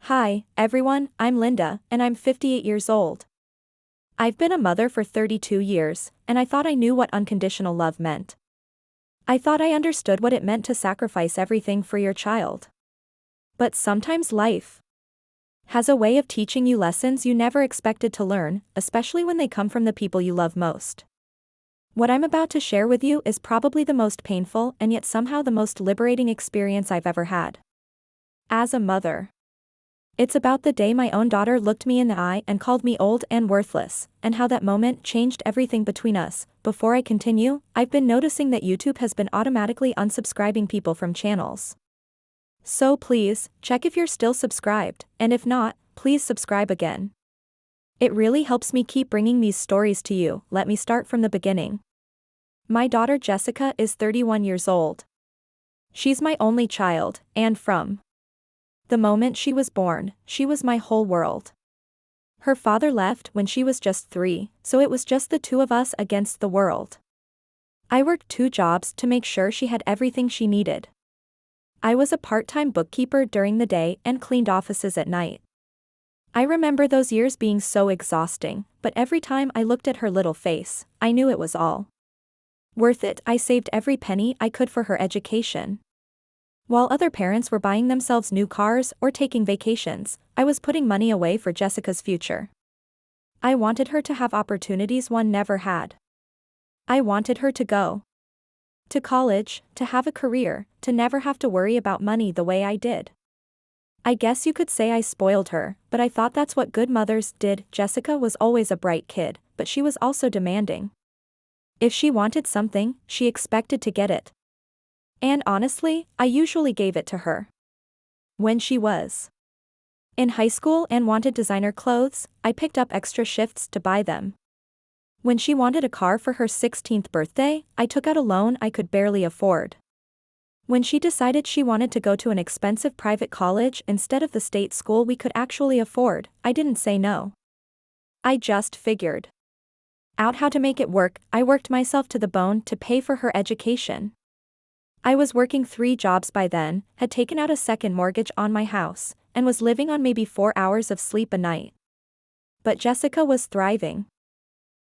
Hi, everyone, I'm Linda, and I'm 58 years old. I've been a mother for 32 years, and I thought I knew what unconditional love meant. I thought I understood what it meant to sacrifice everything for your child. But sometimes life has a way of teaching you lessons you never expected to learn, especially when they come from the people you love most. What I'm about to share with you is probably the most painful and yet somehow the most liberating experience I've ever had. As a mother, it's about the day my own daughter looked me in the eye and called me old and worthless, and how that moment changed everything between us. Before I continue, I've been noticing that YouTube has been automatically unsubscribing people from channels. So please, check if you're still subscribed, and if not, please subscribe again. It really helps me keep bringing these stories to you. Let me start from the beginning. My daughter Jessica is 31 years old. She's my only child, and from the moment she was born, she was my whole world. Her father left when she was just 3, so it was just the two of us against the world. I worked 2 jobs to make sure she had everything she needed. I was a part-time bookkeeper during the day and cleaned offices at night. I remember those years being so exhausting, but every time I looked at her little face, I knew it was all worth it. I saved every penny I could for her education. While other parents were buying themselves new cars or taking vacations, I was putting money away for Jessica's future. I wanted her to have opportunities one never had. I wanted her to go to college, to have a career, to never have to worry about money the way I did. I guess you could say I spoiled her, but I thought that's what good mothers did. Jessica was always a bright kid, but she was also demanding. If she wanted something, she expected to get it. And honestly, I usually gave it to her. When she was in high school and wanted designer clothes, I picked up extra shifts to buy them. When she wanted a car for her 16th birthday, I took out a loan I could barely afford. When she decided she wanted to go to an expensive private college instead of the state school we could actually afford, I didn't say no. I just figured out how to make it work. I worked myself to the bone to pay for her education. I was working 3 jobs by then, had taken out a second mortgage on my house, and was living on maybe 4 hours of sleep a night. But Jessica was thriving.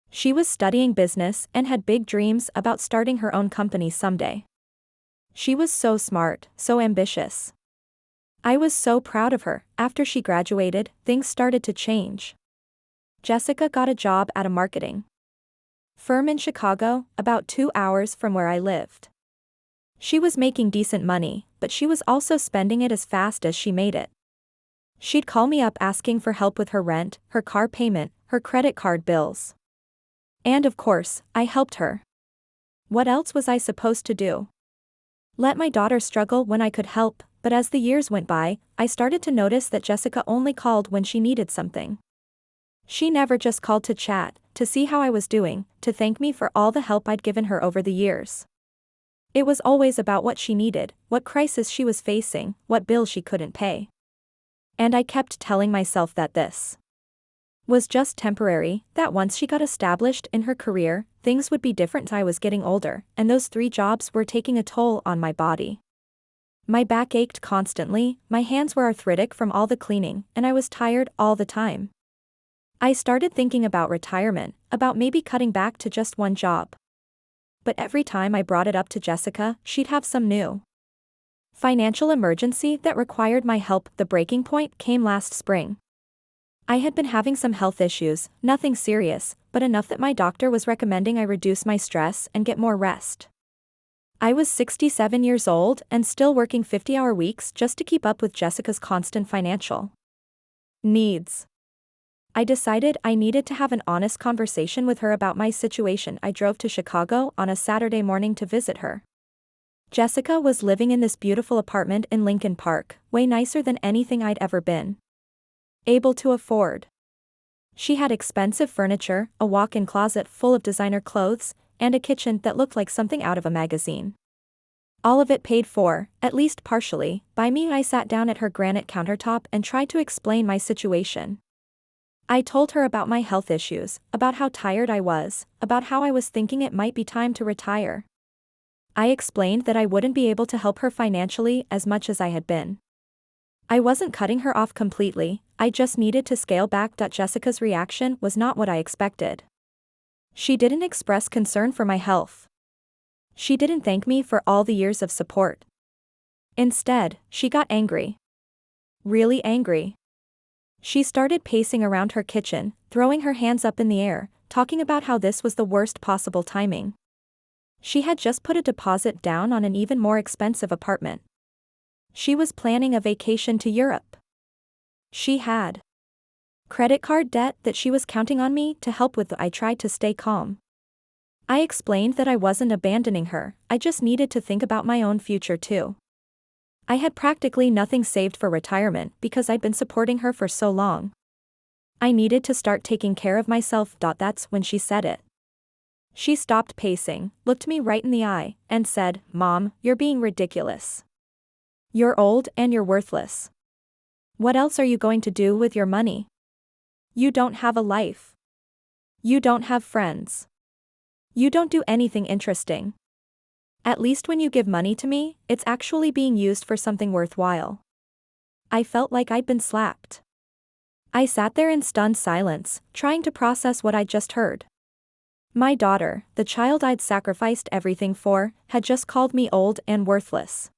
She was studying business and had big dreams about starting her own company someday. She was so smart, so ambitious. I was so proud of her. After she graduated, things started to change. Jessica got a job at a marketing firm in Chicago, about 2 hours from where I lived. She was making decent money, but she was also spending it as fast as she made it. She'd call me up asking for help with her rent, her car payment, her credit card bills. And of course, I helped her. What else was I supposed to do? Let my daughter struggle when I could help, but as the years went by, I started to notice that Jessica only called when she needed something. She never just called to chat, to see how I was doing, to thank me for all the help I'd given her over the years. It was always about what she needed, what crisis she was facing, what bill she couldn't pay. And I kept telling myself that this was just temporary, that once she got established in her career, things would be different. I was getting older, and those 3 jobs were taking a toll on my body. My back ached constantly, my hands were arthritic from all the cleaning, and I was tired all the time. I started thinking about retirement, about maybe cutting back to just 1 job. But every time I brought it up to Jessica, she'd have some new financial emergency that required my help. The breaking point came last spring. I had been having some health issues, nothing serious, but enough that my doctor was recommending I reduce my stress and get more rest. I was 67 years old and still working 50-hour weeks just to keep up with Jessica's constant financial needs. I decided I needed to have an honest conversation with her about my situation. I drove to Chicago on a Saturday morning to visit her. Jessica was living in this beautiful apartment in Lincoln Park, way nicer than anything I'd ever been able to afford. She had expensive furniture, a walk-in closet full of designer clothes, and a kitchen that looked like something out of a magazine. All of it paid for, at least partially, by me. I sat down at her granite countertop and tried to explain my situation. I told her about my health issues, about how tired I was, about how I was thinking it might be time to retire. I explained that I wouldn't be able to help her financially as much as I had been I wasn't cutting her off completely, I just needed to scale back. Jessica's reaction was not what I expected. She didn't express concern for my health. She didn't thank me for all the years of support. Instead, she got angry. Really angry. She started pacing around her kitchen, throwing her hands up in the air, talking about how this was the worst possible timing. She had just put a deposit down on an even more expensive apartment. She was planning a vacation to Europe. She had credit card debt that she was counting on me to help with. I tried to stay calm. I explained that I wasn't abandoning her, I just needed to think about my own future too. I had practically nothing saved for retirement because I'd been supporting her for so long. I needed to start taking care of myself. That's when she said it. She stopped pacing, looked me right in the eye, and said, "Mom, you're being ridiculous. You're old and you're worthless. What else are you going to do with your money? You don't have a life. You don't have friends. You don't do anything interesting. At least when you give money to me, it's actually being used for something worthwhile." I felt like I'd been slapped. I sat there in stunned silence, trying to process what I'd just heard. My daughter, the child I'd sacrificed everything for, had just called me old and worthless.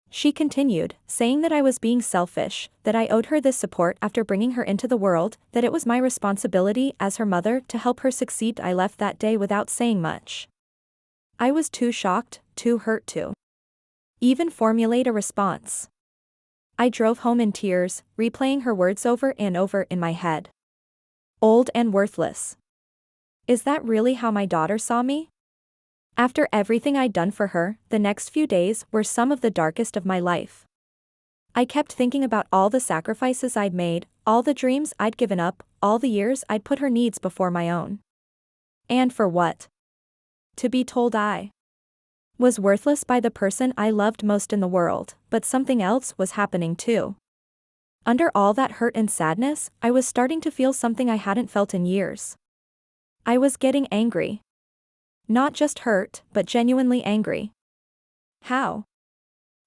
She continued, saying that I was being selfish, that I owed her this support after bringing her into the world, that it was my responsibility as her mother to help her succeed. I left that day without saying much. I was too shocked, too hurt to even formulate a response. I drove home in tears, replaying her words over and over in my head. Old and worthless. Is that really how my daughter saw me? After everything I'd done for her, the next few days were some of the darkest of my life. I kept thinking about all the sacrifices I'd made, all the dreams I'd given up, all the years I'd put her needs before my own. And for what? To be told I was worthless by the person I loved most in the world, but something else was happening too. Under all that hurt and sadness, I was starting to feel something I hadn't felt in years. I was getting angry. Not just hurt, but genuinely angry. How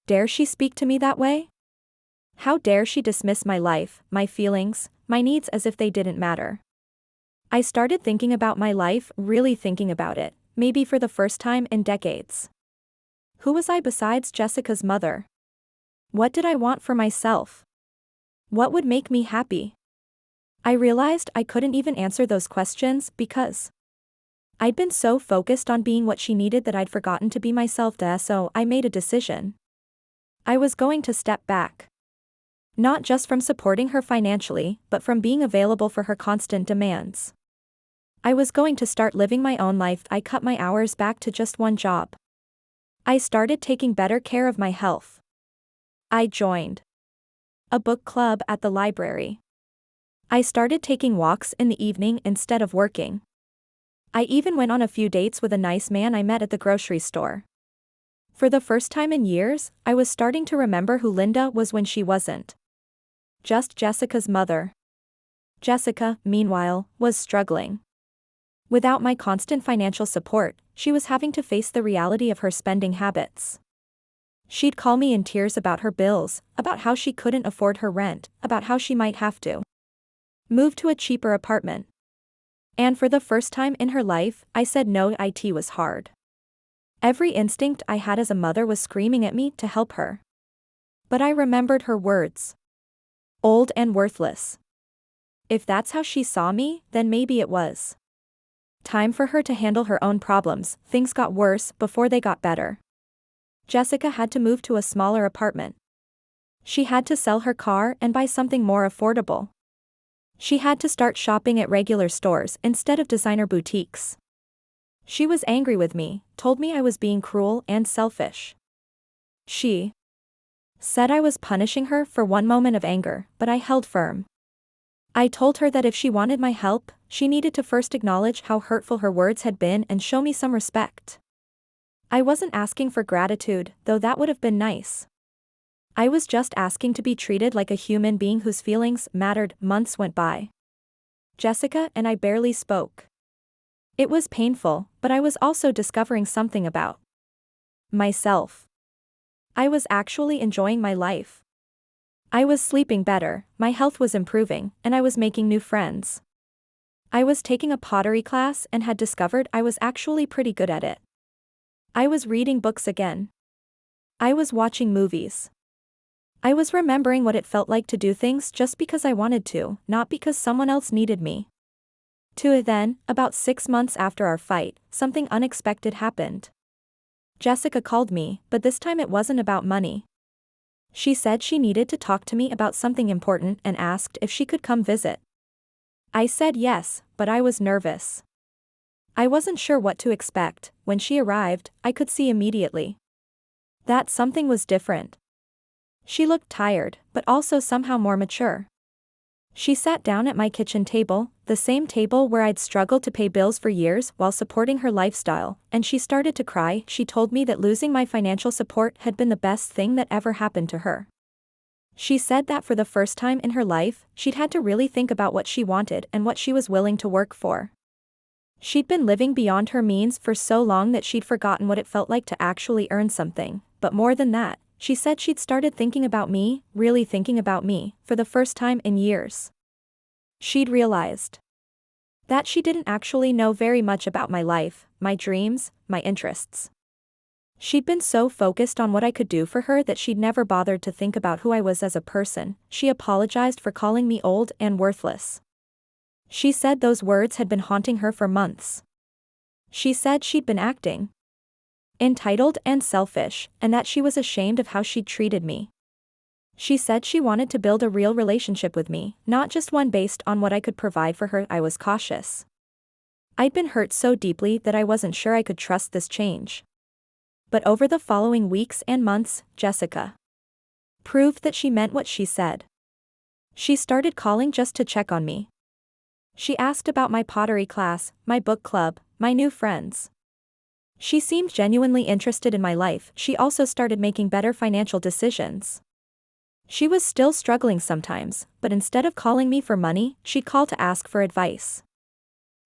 dare she speak to me that way? How dare she dismiss my life, my feelings, my needs as if they didn't matter? I started thinking about my life, really thinking about it, maybe for the first time in decades. Who was I besides Jessica's mother? What did I want for myself? What would make me happy? I realized I couldn't even answer those questions because I'd been so focused on being what she needed that I'd forgotten to be myself. So I made a decision. I was going to step back. Not just from supporting her financially, but from being available for her constant demands. I was going to start living my own life. I cut my hours back to just one job. I started taking better care of my health. I joined a book club at the library. I started taking walks in the evening instead of working. I even went on a few dates with a nice man I met at the grocery store. For the first time in years, I was starting to remember who Linda was when she wasn't just Jessica's mother. Jessica, meanwhile, was struggling. Without my constant financial support, she was having to face the reality of her spending habits. She'd call me in tears about her bills, about how she couldn't afford her rent, about how she might have to move to a cheaper apartment. And for the first time in her life, I said no. It was hard. Every instinct I had as a mother was screaming at me to help her. But I remembered her words. Old and worthless. If that's how she saw me, then maybe it was time for her to handle her own problems. Things got worse before they got better. Jessica had to move to a smaller apartment. She had to sell her car and buy something more affordable. She had to start shopping at regular stores instead of designer boutiques. She was angry with me, told me I was being cruel and selfish. She said I was punishing her for one moment of anger, but I held firm. I told her that if she wanted my help, she needed to first acknowledge how hurtful her words had been and show me some respect. I wasn't asking for gratitude, though that would have been nice. I was just asking to be treated like a human being whose feelings mattered. Months went by. Jessica and I barely spoke. It was painful, but I was also discovering something about myself. I was actually enjoying my life. I was sleeping better, my health was improving, and I was making new friends. I was taking a pottery class and had discovered I was actually pretty good at it. I was reading books again. I was watching movies. I was remembering what it felt like to do things just because I wanted to, not because someone else needed me. Then, about 6 months after our fight, something unexpected happened. Jessica called me, but this time it wasn't about money. She said she needed to talk to me about something important and asked if she could come visit. I said yes, but I was nervous. I wasn't sure what to expect. When she arrived, I could see immediately that something was different. She looked tired, but also somehow more mature. She sat down at my kitchen table, the same table where I'd struggled to pay bills for years while supporting her lifestyle, and she started to cry. She told me that losing my financial support had been the best thing that ever happened to her. She said that for the first time in her life, she'd had to really think about what she wanted and what she was willing to work for. She'd been living beyond her means for so long that she'd forgotten what it felt like to actually earn something, but more than that, she said she'd started thinking about me, really thinking about me, for the first time in years. She'd realized that she didn't actually know very much about my life, my dreams, my interests. She'd been so focused on what I could do for her that she'd never bothered to think about who I was as a person. She apologized for calling me old and worthless. She said those words had been haunting her for months. She said she'd been acting entitled and selfish, and that she was ashamed of how she'd treated me. She said she wanted to build a real relationship with me, not just one based on what I could provide for her. I was cautious. I'd been hurt so deeply that I wasn't sure I could trust this change. But over the following weeks and months, Jessica proved that she meant what she said. She started calling just to check on me. She asked about my pottery class, my book club, my new friends. She seemed genuinely interested in my life. She also started making better financial decisions. She was still struggling sometimes, but instead of calling me for money, she'd call to ask for advice.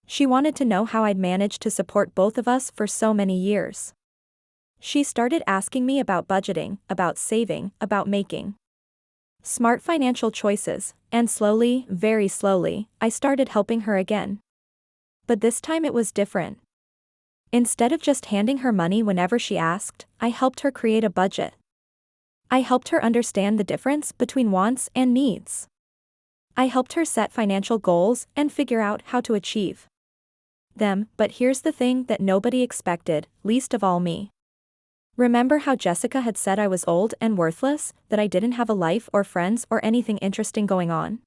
She wanted to know how I'd managed to support both of us for so many years. She started asking me about budgeting, about saving, about making smart financial choices, and slowly, very slowly, I started helping her again. But this time it was different. Instead of just handing her money whenever she asked, I helped her create a budget. I helped her understand the difference between wants and needs. I helped her set financial goals and figure out how to achieve them. But here's the thing that nobody expected, least of all me. Remember how Jessica had said I was old and worthless, that I didn't have a life or friends or anything interesting going on?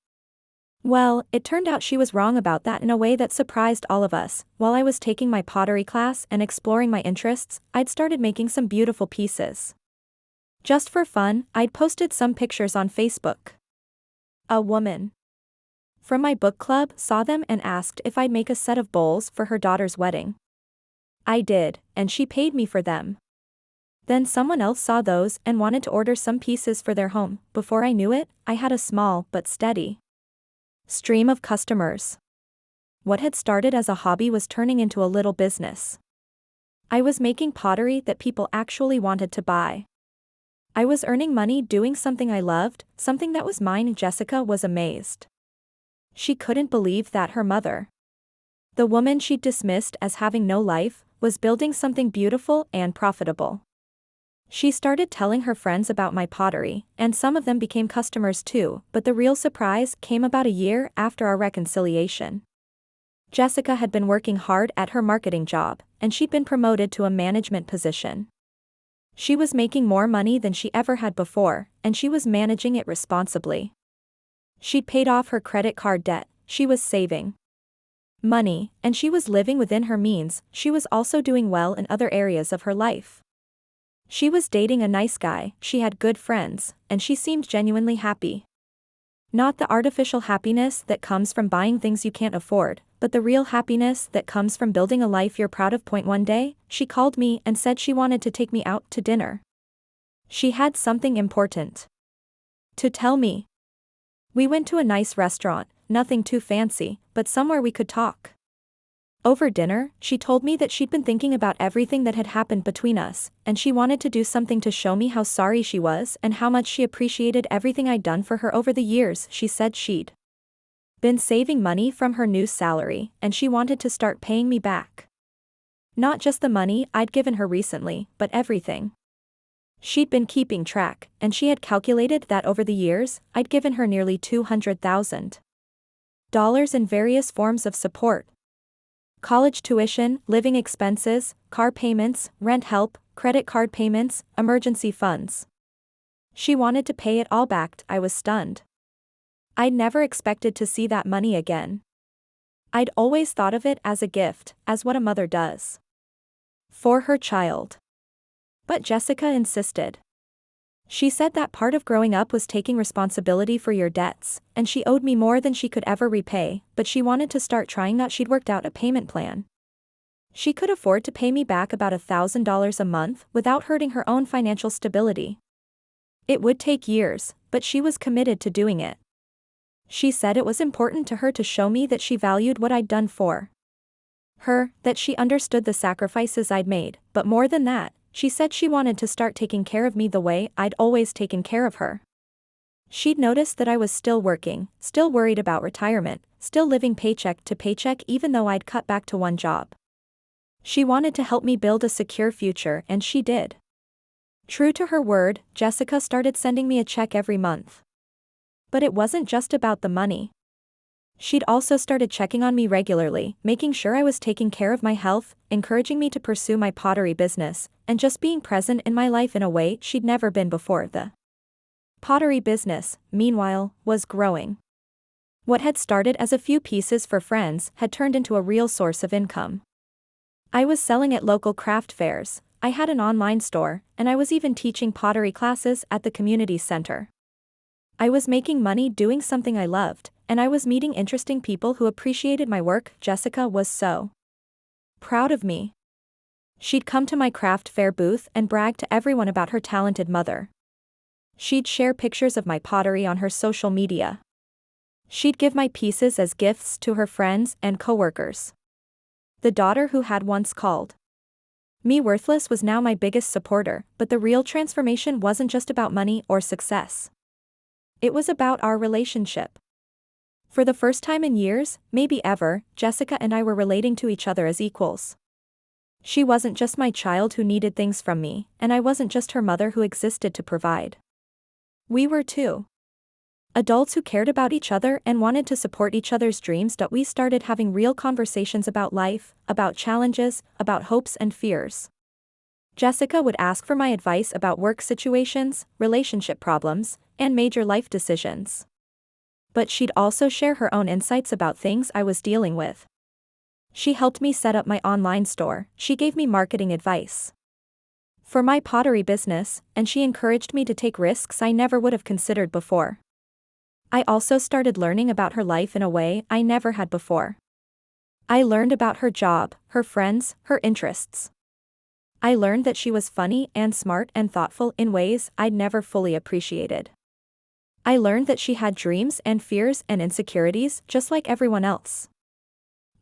Well, it turned out she was wrong about that in a way that surprised all of us. While I was taking my pottery class and exploring my interests, I'd started making some beautiful pieces. Just for fun, I'd posted some pictures on Facebook. A woman from my book club saw them and asked if I'd make a set of bowls for her daughter's wedding. I did, and she paid me for them. Then someone else saw those and wanted to order some pieces for their home. Before I knew it, I had a small but steady stream of customers. What had started as a hobby was turning into a little business. I was making pottery that people actually wanted to buy. I was earning money doing something I loved, something that was mine. Jessica was amazed. She couldn't believe that her mother, the woman she'd dismissed as having no life, was building something beautiful and profitable. She started telling her friends about my pottery, and some of them became customers too, but the real surprise came about a year after our reconciliation. Jessica had been working hard at her marketing job, and she'd been promoted to a management position. She was making more money than she ever had before, and she was managing it responsibly. She'd paid off her credit card debt, she was saving money, and she was living within her means. She was also doing well in other areas of her life. She was dating a nice guy, she had good friends, and she seemed genuinely happy. Not the artificial happiness that comes from buying things you can't afford, but the real happiness that comes from building a life you're proud of. One day, she called me and said she wanted to take me out to dinner. She had something important to tell me. We went to a nice restaurant, nothing too fancy, but somewhere we could talk. Over dinner, she told me that she'd been thinking about everything that had happened between us, and she wanted to do something to show me how sorry she was and how much she appreciated everything I'd done for her over the years. She said she'd been saving money from her new salary, and she wanted to start paying me back. Not just the money I'd given her recently, but everything. She'd been keeping track, and she had calculated that over the years, I'd given her nearly $200,000 in various forms of support. College tuition, living expenses, car payments, rent help, credit card payments, emergency funds. She wanted to pay it all back. I was stunned. I'd never expected to see that money again. I'd always thought of it as a gift, as what a mother does for her child. But Jessica insisted. She said that part of growing up was taking responsibility for your debts, and she owed me more than she could ever repay, but she wanted to start trying that. She'd worked out a payment plan. She could afford to pay me back about $1,000 a month without hurting her own financial stability. It would take years, but she was committed to doing it. She said it was important to her to show me that she valued what I'd done for her, that she understood the sacrifices I'd made, but more than that, she said she wanted to start taking care of me the way I'd always taken care of her. She'd noticed that I was still working, still worried about retirement, still living paycheck to paycheck even though I'd cut back to one job. She wanted to help me build a secure future, and she did. True to her word, Jessica started sending me a check every month. But it wasn't just about the money. She'd also started checking on me regularly, making sure I was taking care of my health, encouraging me to pursue my pottery business, and just being present in my life in a way she'd never been before. The pottery business, meanwhile, was growing. What had started as a few pieces for friends had turned into a real source of income. I was selling at local craft fairs, I had an online store, and I was even teaching pottery classes at the community center. I was making money doing something I loved, and I was meeting interesting people who appreciated my work. Jessica was so proud of me. She'd come to my craft fair booth and brag to everyone about her talented mother. She'd share pictures of my pottery on her social media. She'd give my pieces as gifts to her friends and coworkers. The daughter who had once called me worthless was now my biggest supporter, but the real transformation wasn't just about money or success. It was about our relationship. For the first time in years, maybe ever, Jessica and I were relating to each other as equals. She wasn't just my child who needed things from me, and I wasn't just her mother who existed to provide. We were two adults who cared about each other and wanted to support each other's dreams. We started having real conversations about life, about challenges, about hopes and fears. Jessica would ask for my advice about work situations, relationship problems, and major life decisions. But she'd also share her own insights about things I was dealing with. She helped me set up my online store, she gave me marketing advice for my pottery business, and she encouraged me to take risks I never would have considered before. I also started learning about her life in a way I never had before. I learned about her job, her friends, her interests. I learned that she was funny and smart and thoughtful in ways I'd never fully appreciated. I learned that she had dreams and fears and insecurities just like everyone else.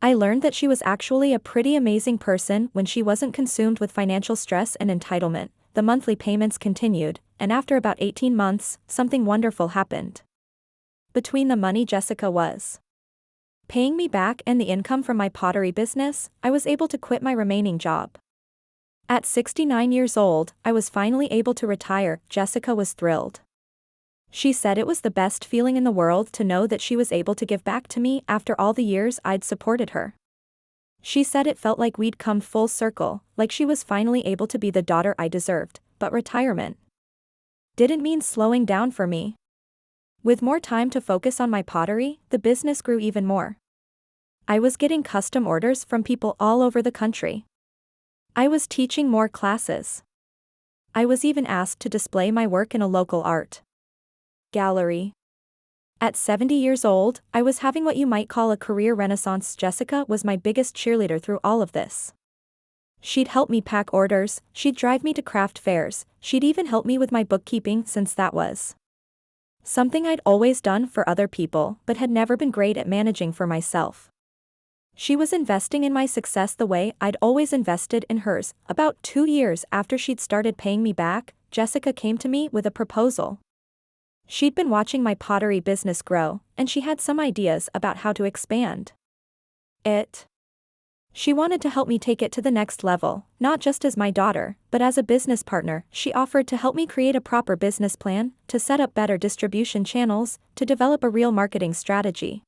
I learned that she was actually a pretty amazing person when she wasn't consumed with financial stress and entitlement. The monthly payments continued, and after about 18 months, something wonderful happened. Between the money Jessica was paying me back and the income from my pottery business, I was able to quit my remaining job. At 69 years old, I was finally able to retire. Jessica was thrilled. She said it was the best feeling in the world to know that she was able to give back to me after all the years I'd supported her. She said it felt like we'd come full circle, like she was finally able to be the daughter I deserved, but retirement didn't mean slowing down for me. With more time to focus on my pottery, the business grew even more. I was getting custom orders from people all over the country. I was teaching more classes. I was even asked to display my work in a local art gallery. At 70 years old, I was having what you might call a career renaissance. Jessica was my biggest cheerleader through all of this. She'd help me pack orders, she'd drive me to craft fairs, she'd even help me with my bookkeeping since that was something I'd always done for other people but had never been great at managing for myself. She was investing in my success the way I'd always invested in hers. About 2 years after she'd started paying me back, Jessica came to me with a proposal. She'd been watching my pottery business grow, and she had some ideas about how to expand it. She wanted to help me take it to the next level, not just as my daughter, but as a business partner. She offered to help me create a proper business plan, to set up better distribution channels, to develop a real marketing strategy.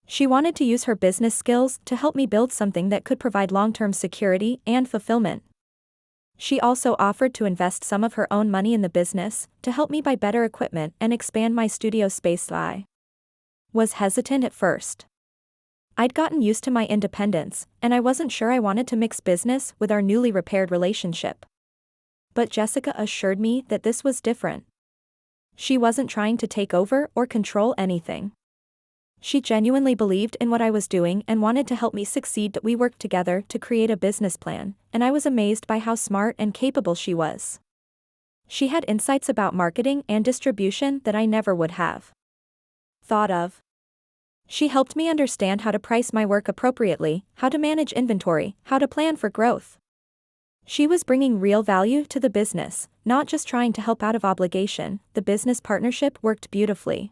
She wanted to use her business skills to help me build something that could provide long-term security and fulfillment. She also offered to invest some of her own money in the business, to help me buy better equipment and expand my studio space. I was hesitant at first. I'd gotten used to my independence, and I wasn't sure I wanted to mix business with our newly repaired relationship. But Jessica assured me that this was different. She wasn't trying to take over or control anything. She genuinely believed in what I was doing and wanted to help me succeed. We worked together to create a business plan, and I was amazed by how smart and capable she was. She had insights about marketing and distribution that I never would have thought of. She helped me understand how to price my work appropriately, how to manage inventory, how to plan for growth. She was bringing real value to the business, not just trying to help out of obligation. The business partnership worked beautifully.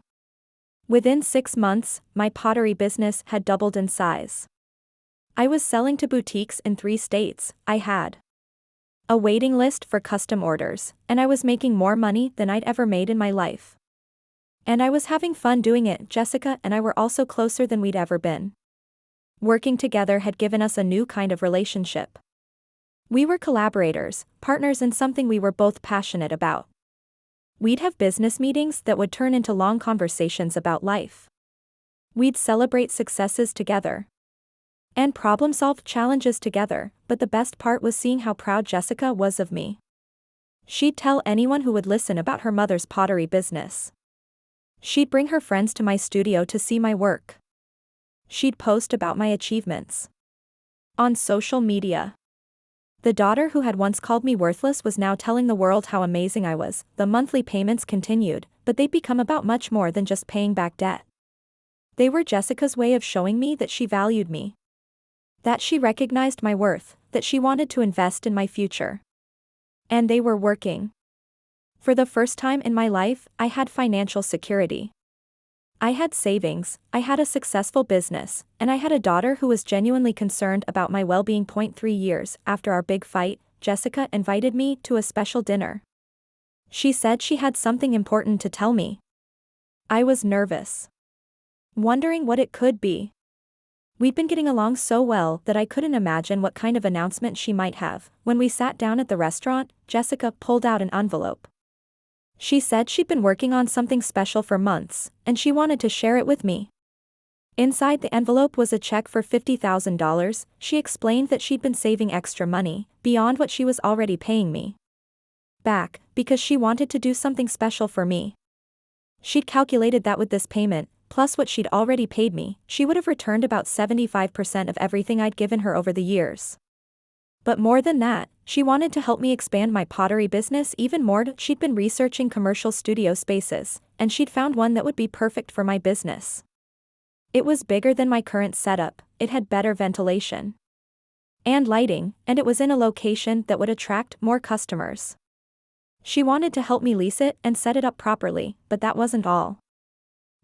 Within 6 months, my pottery business had doubled in size. I was selling to boutiques in 3 states, I had a waiting list for custom orders, and I was making more money than I'd ever made in my life. And I was having fun doing it. Jessica and I were also closer than we'd ever been. Working together had given us a new kind of relationship. We were collaborators, partners in something we were both passionate about. We'd have business meetings that would turn into long conversations about life. We'd celebrate successes together and problem-solve challenges together, but the best part was seeing how proud Jessica was of me. She'd tell anyone who would listen about her mother's pottery business. She'd bring her friends to my studio to see my work. She'd post about my achievements on social media. The daughter who had once called me worthless was now telling the world how amazing I was. The monthly payments continued, but they'd become about much more than just paying back debt. They were Jessica's way of showing me that she valued me, that she recognized my worth, that she wanted to invest in my future. And they were working. For the first time in my life, I had financial security. I had savings, I had a successful business, and I had a daughter who was genuinely concerned about my well-being. 3 years after our big fight, Jessica invited me to a special dinner. She said she had something important to tell me. I was nervous, wondering what it could be. We'd been getting along so well that I couldn't imagine what kind of announcement she might have. When we sat down at the restaurant, Jessica pulled out an envelope. She said she'd been working on something special for months, and she wanted to share it with me. Inside the envelope was a check for $50,000. She explained that she'd been saving extra money, beyond what she was already paying me back, because she wanted to do something special for me. She'd calculated that with this payment, plus what she'd already paid me, she would have returned about 75% of everything I'd given her over the years. But more than that, she wanted to help me expand my pottery business even more. She'd been researching commercial studio spaces, and she'd found one that would be perfect for my business. It was bigger than my current setup, it had better ventilation and lighting, and it was in a location that would attract more customers. She wanted to help me lease it and set it up properly, but that wasn't all.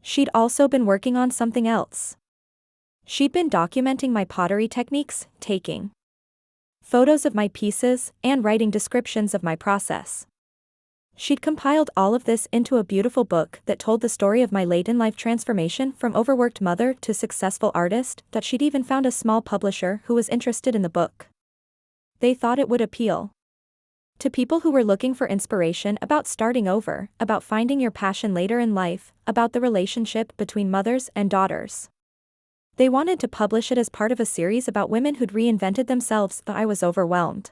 She'd also been working on something else. She'd been documenting my pottery techniques, taking photos of my pieces, and writing descriptions of my process. She'd compiled all of this into a beautiful book that told the story of my late-in-life transformation from overworked mother to successful artist. That she'd even found a small publisher who was interested in the book. They thought it would appeal to people who were looking for inspiration about starting over, about finding your passion later in life, about the relationship between mothers and daughters. They wanted to publish it as part of a series about women who'd reinvented themselves, but I was overwhelmed.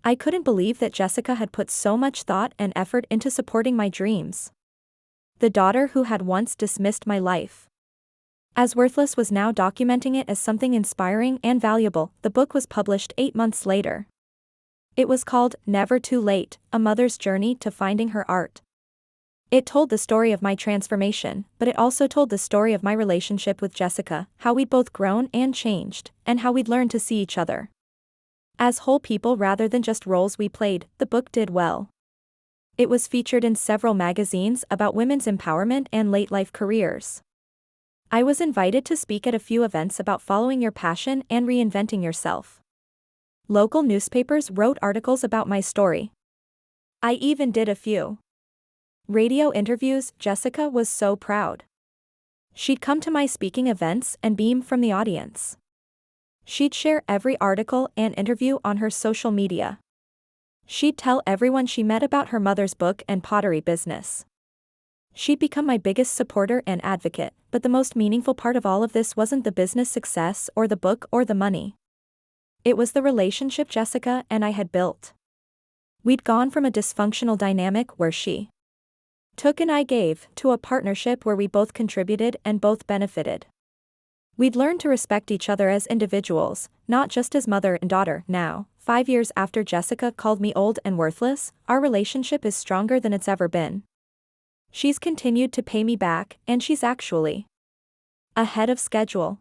I couldn't believe that Jessica had put so much thought and effort into supporting my dreams. The daughter who had once dismissed my life as worthless was now documenting it as something inspiring and valuable. The book was published 8 months later. It was called Never Too Late, A Mother's Journey to Finding Her Art. It told the story of my transformation, but it also told the story of my relationship with Jessica, how we'd both grown and changed, and how we'd learned to see each other as whole people rather than just roles we played. The book did well. It was featured in several magazines about women's empowerment and late-life careers. I was invited to speak at a few events about following your passion and reinventing yourself. Local newspapers wrote articles about my story. I even did a few radio interviews. Jessica was so proud. She'd come to my speaking events and beam from the audience. She'd share every article and interview on her social media. She'd tell everyone she met about her mother's book and pottery business. She'd become my biggest supporter and advocate, but the most meaningful part of all of this wasn't the business success or the book or the money. It was the relationship Jessica and I had built. We'd gone from a dysfunctional dynamic where she took and I gave, to a partnership where we both contributed and both benefited. We'd learned to respect each other as individuals, not just as mother and daughter. Now, 5 years after Jessica called me old and worthless, our relationship is stronger than it's ever been. She's continued to pay me back, and she's actually ahead of schedule.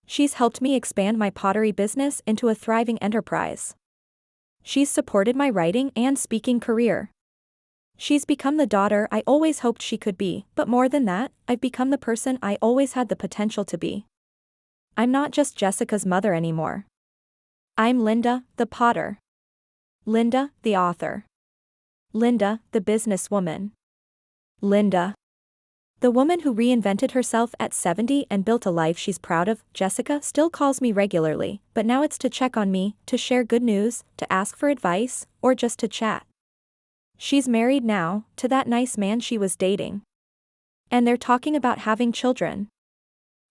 She's helped me expand my pottery business into a thriving enterprise. She's supported my writing and speaking career. She's become the daughter I always hoped she could be, but more than that, I've become the person I always had the potential to be. I'm not just Jessica's mother anymore. I'm Linda, the potter. Linda, the author. Linda, the businesswoman. Linda, the woman who reinvented herself at 70 and built a life she's proud of. Jessica still calls me regularly, but now it's to check on me, to share good news, to ask for advice, or just to chat. She's married now, to that nice man she was dating. And they're talking about having children.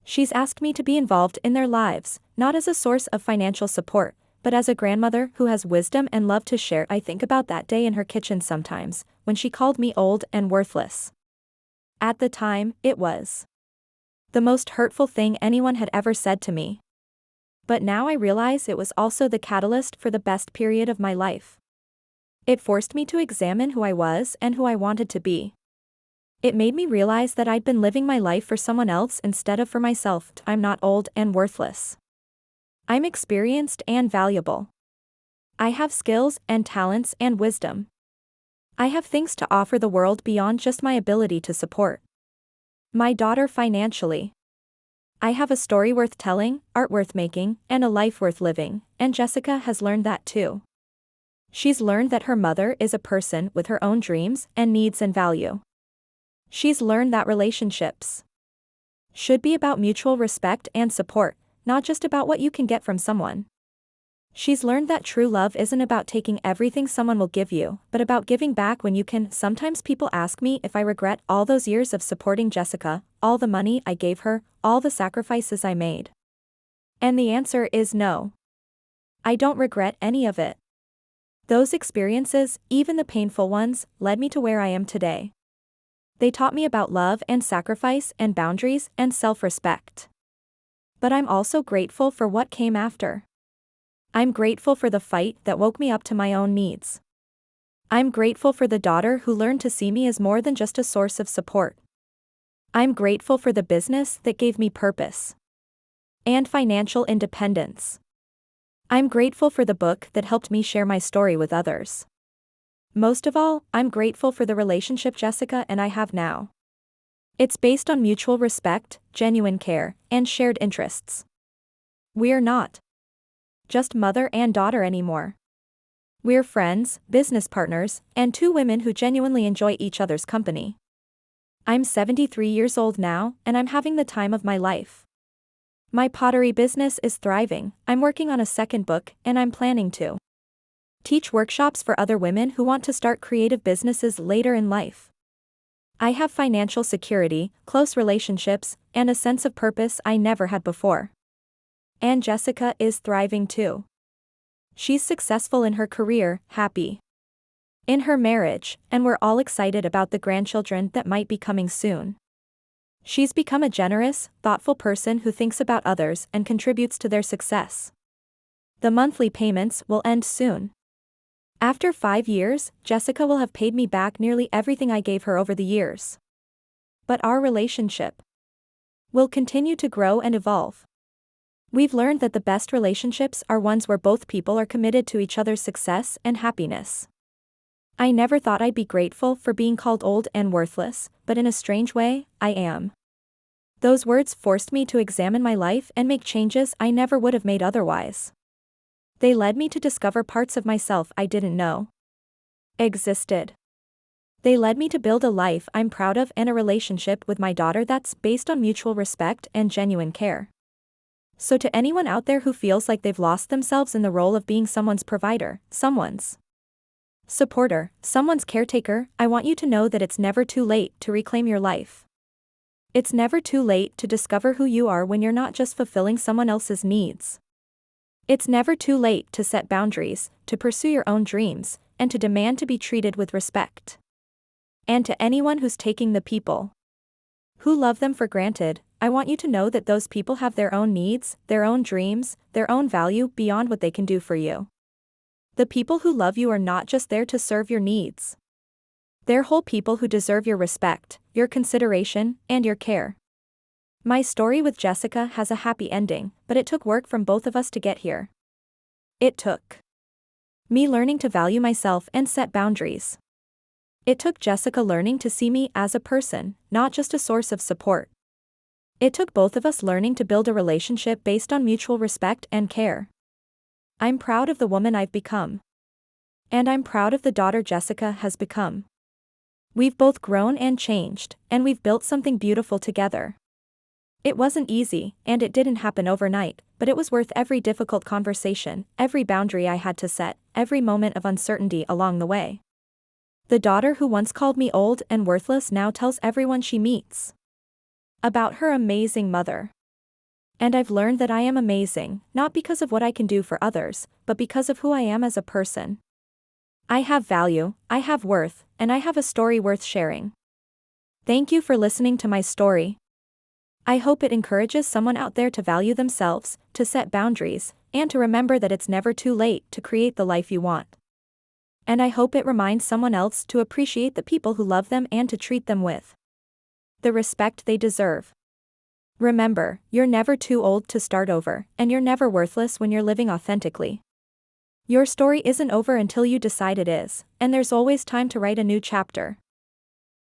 She's asked me to be involved in their lives, not as a source of financial support, but as a grandmother who has wisdom and love to share. I think about that day in her kitchen sometimes, when she called me old and worthless. At the time, it was the most hurtful thing anyone had ever said to me. But now I realize it was also the catalyst for the best period of my life. It forced me to examine who I was and who I wanted to be. It made me realize that I'd been living my life for someone else instead of for myself. I'm not old and worthless. I'm experienced and valuable. I have skills and talents and wisdom. I have things to offer the world beyond just my ability to support my daughter financially. I have a story worth telling, art worth making, and a life worth living, and Jessica has learned that too. She's learned that her mother is a person with her own dreams and needs and value. She's learned that relationships should be about mutual respect and support, not just about what you can get from someone. She's learned that true love isn't about taking everything someone will give you, but about giving back when you can. Sometimes people ask me if I regret all those years of supporting Jessica, all the money I gave her, all the sacrifices I made. And the answer is no. I don't regret any of it. Those experiences, even the painful ones, led me to where I am today. They taught me about love and sacrifice and boundaries and self-respect. But I'm also grateful for what came after. I'm grateful for the fight that woke me up to my own needs. I'm grateful for the daughter who learned to see me as more than just a source of support. I'm grateful for the business that gave me purpose and financial independence. I'm grateful for the book that helped me share my story with others. Most of all, I'm grateful for the relationship Jessica and I have now. It's based on mutual respect, genuine care, and shared interests. We're not just mother and daughter anymore. We're friends, business partners, and two women who genuinely enjoy each other's company. I'm 73 years old now, and I'm having the time of my life. My pottery business is thriving. I'm working on a second book, and I'm planning to teach workshops for other women who want to start creative businesses later in life. I have financial security, close relationships, and a sense of purpose I never had before. And Jessica is thriving too. She's successful in her career, happy in her marriage, and we're all excited about the grandchildren that might be coming soon. She's become a generous, thoughtful person who thinks about others and contributes to their success. The monthly payments will end soon. After 5 years, Jessica will have paid me back nearly everything I gave her over the years. But our relationship will continue to grow and evolve. We've learned that the best relationships are ones where both people are committed to each other's success and happiness. I never thought I'd be grateful for being called old and worthless, but in a strange way, I am. Those words forced me to examine my life and make changes I never would have made otherwise. They led me to discover parts of myself I didn't know existed. They led me to build a life I'm proud of and a relationship with my daughter that's based on mutual respect and genuine care. So to anyone out there who feels like they've lost themselves in the role of being someone's provider, someone's supporter, someone's caretaker, I want you to know that it's never too late to reclaim your life. It's never too late to discover who you are when you're not just fulfilling someone else's needs. It's never too late to set boundaries, to pursue your own dreams, and to demand to be treated with respect. And to anyone who's taking the people who love them for granted, I want you to know that those people have their own needs, their own dreams, their own value beyond what they can do for you. The people who love you are not just there to serve your needs. They're whole people who deserve your respect, your consideration, and your care. My story with Jessica has a happy ending, but it took work from both of us to get here. It took me learning to value myself and set boundaries. It took Jessica learning to see me as a person, not just a source of support. It took both of us learning to build a relationship based on mutual respect and care. I'm proud of the woman I've become. And I'm proud of the daughter Jessica has become. We've both grown and changed, and we've built something beautiful together. It wasn't easy, and it didn't happen overnight, but it was worth every difficult conversation, every boundary I had to set, every moment of uncertainty along the way. The daughter who once called me old and worthless now tells everyone she meets about her amazing mother. And I've learned that I am amazing, not because of what I can do for others, but because of who I am as a person. I have value, I have worth, and I have a story worth sharing. Thank you for listening to my story. I hope it encourages someone out there to value themselves, to set boundaries, and to remember that it's never too late to create the life you want. And I hope it reminds someone else to appreciate the people who love them and to treat them with the respect they deserve. Remember, you're never too old to start over, and you're never worthless when you're living authentically. Your story isn't over until you decide it is, and there's always time to write a new chapter.